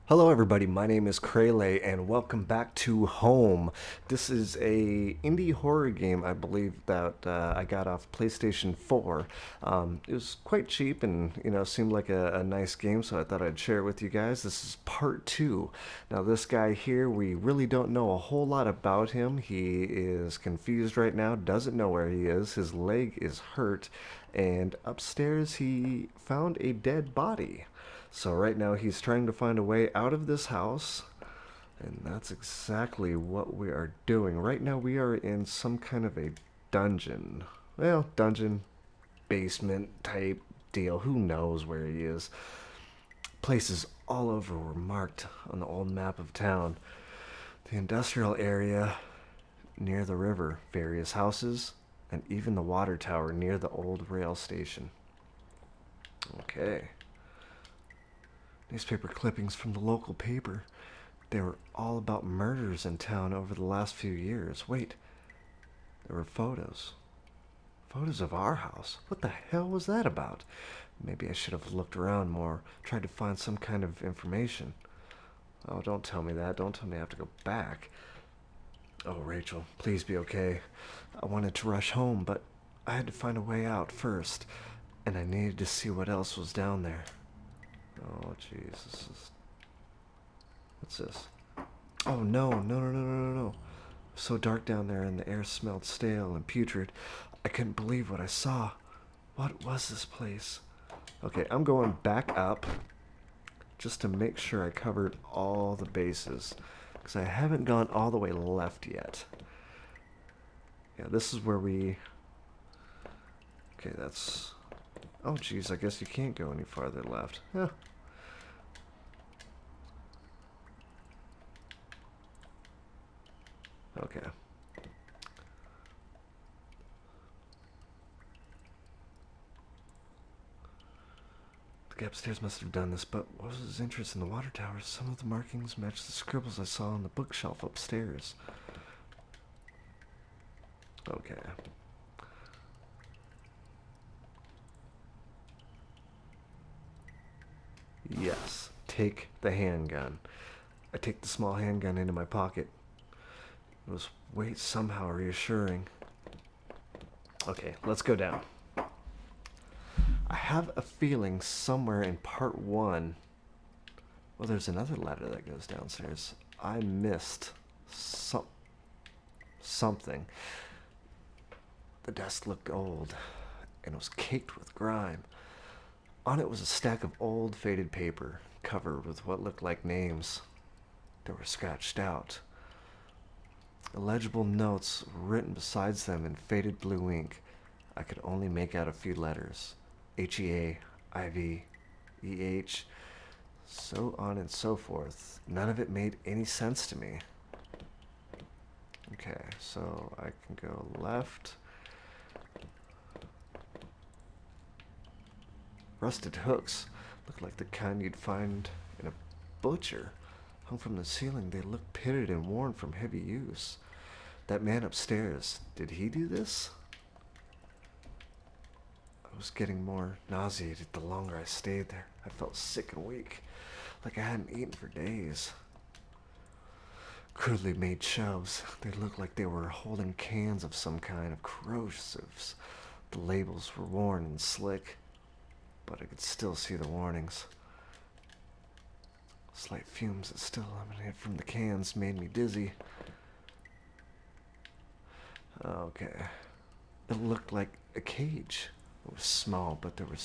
Hello everybody, my name is Krayle and welcome back to Home. This is a indie horror game I believe that I got off PlayStation 4. It was quite cheap and seemed like a nice game, so I thought I'd share it with you guys. This is part 2. Now this guy here, we really don't know a whole lot about him. He is confused right now, doesn't know where he is, his leg is hurt, and upstairs he found a dead body. So right now he's trying to find a way out of this house, and that's exactly what we are doing. Right now we are in some kind of a dungeon. Well, dungeon, basement type deal. Who knows where he is? Places all over were marked on the old map of town. The industrial area near the river, various houses, and even the water tower near the old rail station. Okay. Newspaper clippings from the local paper. They were all about murders in town over the last few years. Wait, there were photos. Photos of our house. What the hell was that about? Maybe I should have looked around more, tried to find some kind of information. Oh, don't tell me that. Don't tell me I have to go back. Oh, Rachel, please be okay. I wanted to rush home, but I had to find a way out first, and I needed to see what else was down there. Oh, jeez, this is... What's this? Oh, no, no, no, no, no, no, no. So dark down there and the air smelled stale and putrid. I couldn't believe what I saw. What was this place? Okay, I'm going back up just to make sure I covered all the bases, because I haven't gone all the way left yet. Yeah, this is where we... Okay, that's... Oh, geez, I guess you can't go any farther left. Yeah. Okay. The guy upstairs must have done this, but what was his interest in the water tower? Some of the markings matched the scribbles I saw on the bookshelf upstairs. Okay. Yes, take the handgun. I take the small handgun into my pocket. It was weight somehow reassuring. Okay, let's go down. I have a feeling somewhere in part 1... Well, there's another ladder that goes downstairs. I missed something. The desk looked old, and was caked with grime. On it was a stack of old, faded paper, covered with what looked like names. They were scratched out. Illegible notes written beside them in faded blue ink. I could only make out a few letters. HEA, IV, EH, so on and so forth. None of it made any sense to me. Okay, so I can go left. Rusted hooks look like the kind you'd find in a butcher. Hung from the ceiling, they look pitted and worn from heavy use. That man upstairs, did he do this? I was getting more nauseated the longer I stayed there. I felt sick and weak, like I hadn't eaten for days. Crudely made shelves. They looked like they were holding cans of some kind of corrosives. The labels were worn and slick, but I could still see the warnings. Slight fumes that still emanated from the cans made me dizzy. Okay. It looked like a cage. It was small, but there was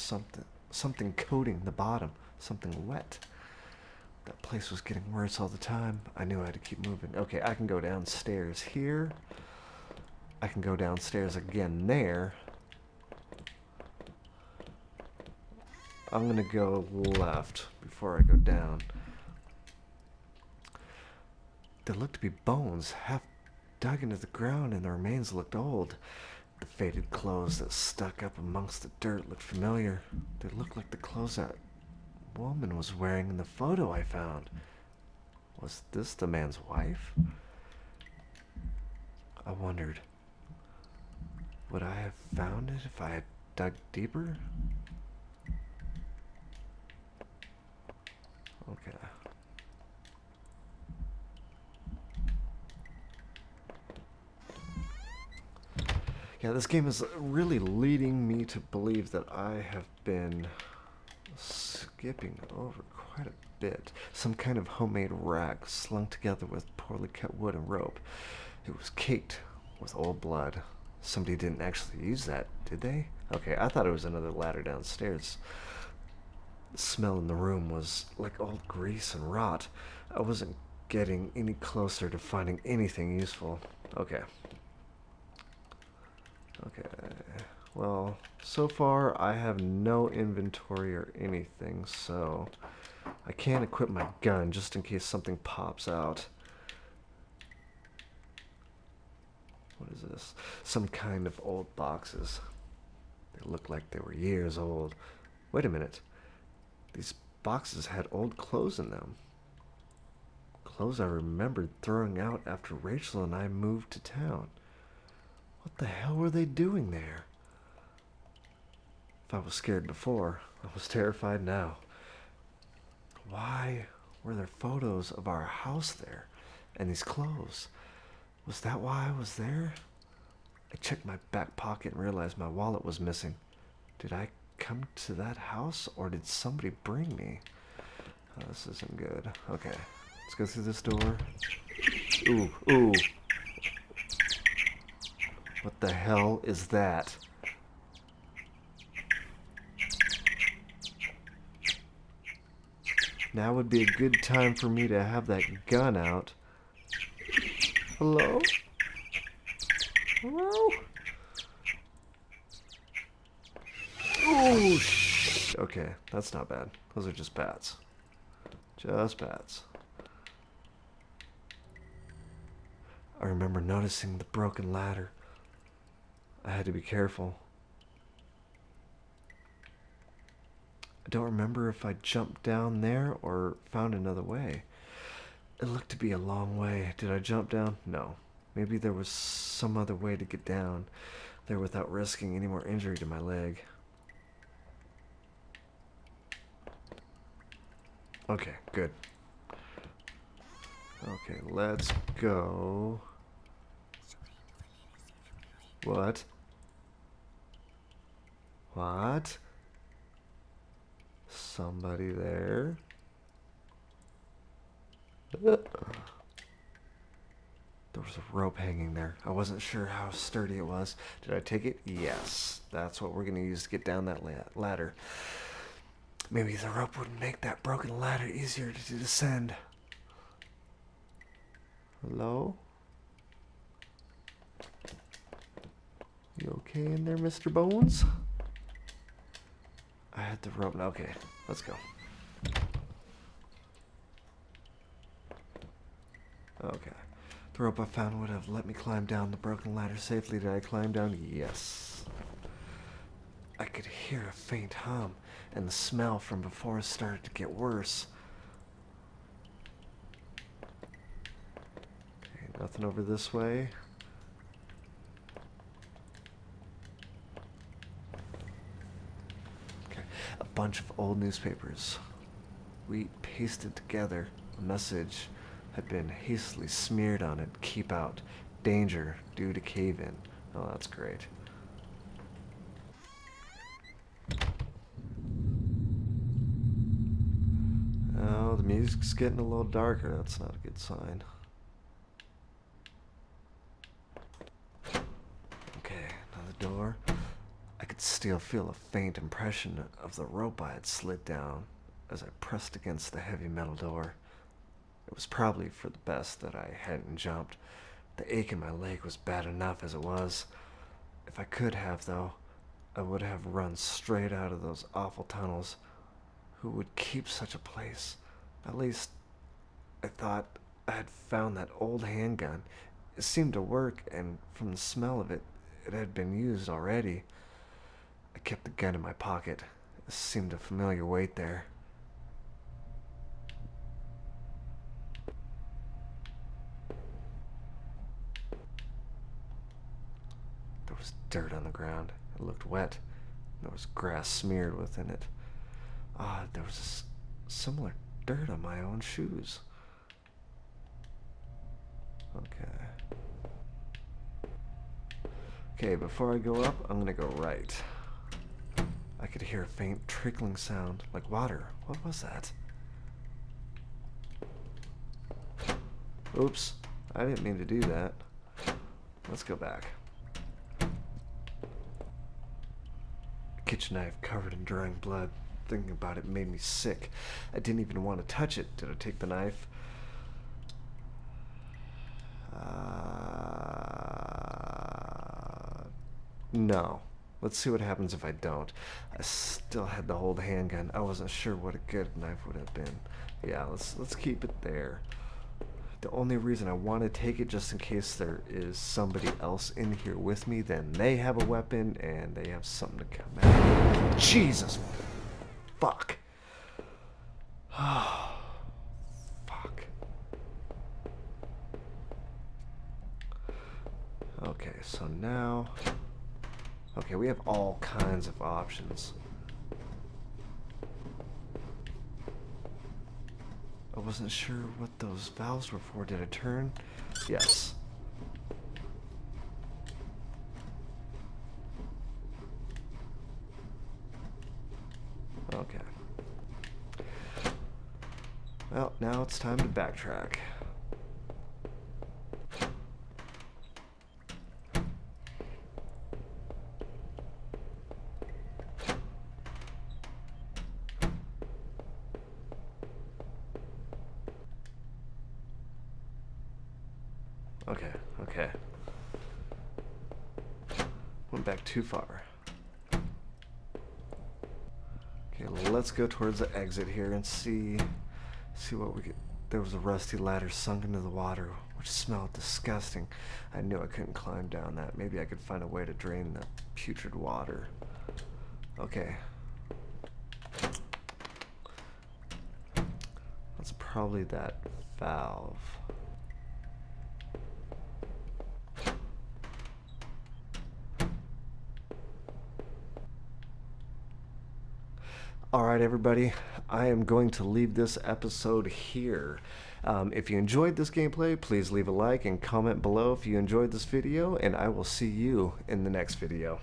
something coating the bottom, something wet. That place was getting worse all the time. I knew I had to keep moving. Okay, I can go downstairs here. I can go downstairs again there. I'm gonna go left before I go down. There looked to be bones, half dug into the ground, and the remains looked old. The faded clothes that stuck up amongst the dirt looked familiar. They looked like the clothes that woman was wearing in the photo I found. Was this the man's wife? I wondered, would I have found it if I had dug deeper? Okay. Yeah, this game is really leading me to believe that I have been skipping over quite a bit. Some kind of homemade rack slung together with poorly cut wood and rope. It was caked with old blood. Somebody didn't actually use that, did they? Okay, I thought it was another ladder downstairs. The smell in the room was like old grease and rot. I wasn't getting any closer to finding anything useful. Okay. Okay. Well, so far I have no inventory or anything, so I can't equip my gun just in case something pops out. What is this? Some kind of old boxes. They look like they were years old. Wait a minute. These boxes had old clothes in them. Clothes I remembered throwing out after Rachel and I moved to town. What the hell were they doing there? If I was scared before, I was terrified now. Why were there photos of our house there and these clothes? Was that why I was there? I checked my back pocket and realized my wallet was missing. Did I come to that house or did somebody bring me? Oh, this isn't good. Okay, let's go through this door. Ooh, ooh. What the hell is that? Now would be a good time for me to have that gun out. Hello? Hello? Ooh, okay, that's not bad. Those are just bats. Just bats. I remember noticing the broken ladder. I had to be careful. I don't remember if I jumped down there or found another way. It looked to be a long way. Did I jump down? No. Maybe there was some other way to get down there without risking any more injury to my leg. Okay, good. Okay, let's go. What? What? Somebody there? There was a rope hanging there. I wasn't sure how sturdy it was. Did I take it? Yes. That's what we're going to use to get down that ladder. Maybe the rope would make that broken ladder easier to descend. Hello? You okay in there, Mr. Bones? I had the rope. Okay, let's go. Okay. The rope I found would have let me climb down the broken ladder safely. Did I climb down? Yes. I could hear a faint hum, and the smell from before started to get worse. Okay, nothing over this way. Okay, a bunch of old newspapers. Wheat pasted together. A message had been hastily smeared on it. Keep out. Danger due to cave-in. Oh, that's great. Oh, the music's getting a little darker. That's not a good sign. Okay, another door. I could still feel a faint impression of the rope I had slid down as I pressed against the heavy metal door. It was probably for the best that I hadn't jumped. The ache in my leg was bad enough as it was. If I could have, though, I would have run straight out of those awful tunnels. Who would keep such a place? At least, I thought I had found that old handgun. It seemed to work, and from the smell of it, it had been used already. I kept the gun in my pocket. It seemed a familiar weight there. There was dirt on the ground. It looked wet. There was grass smeared within it. There was similar dirt on my own shoes. Okay. Okay, before I go up, I'm gonna go right. I could hear a faint trickling sound, like water. What was that? Oops, I didn't mean to do that. Let's go back. Kitchen knife covered in drying blood. Thinking about it made me sick. I didn't even want to touch it. Did I take the knife? No. Let's see what happens if I don't. I still had the old handgun. I wasn't sure what a good knife would have been. Yeah, let's keep it there. The only reason I want to take it just in case there is somebody else in here with me, then they have a weapon and they have something to come at. Jesus! Fuck. Oh, fuck. Okay, so now... Okay, we have all kinds of options. I wasn't sure what those valves were for. Did I turn? Yes. Okay. Well, now it's time to backtrack. Okay. Went back too far. Okay, let's go towards the exit here and see what we get. There was a rusty ladder sunk into the water, which smelled disgusting. I knew I couldn't climb down that. Maybe I could find a way to drain the putrid water. Okay. That's probably that valve. Alright everybody, I am going to leave this episode here. If you enjoyed this gameplay, please leave a like and comment below if you enjoyed this video, and I will see you in the next video.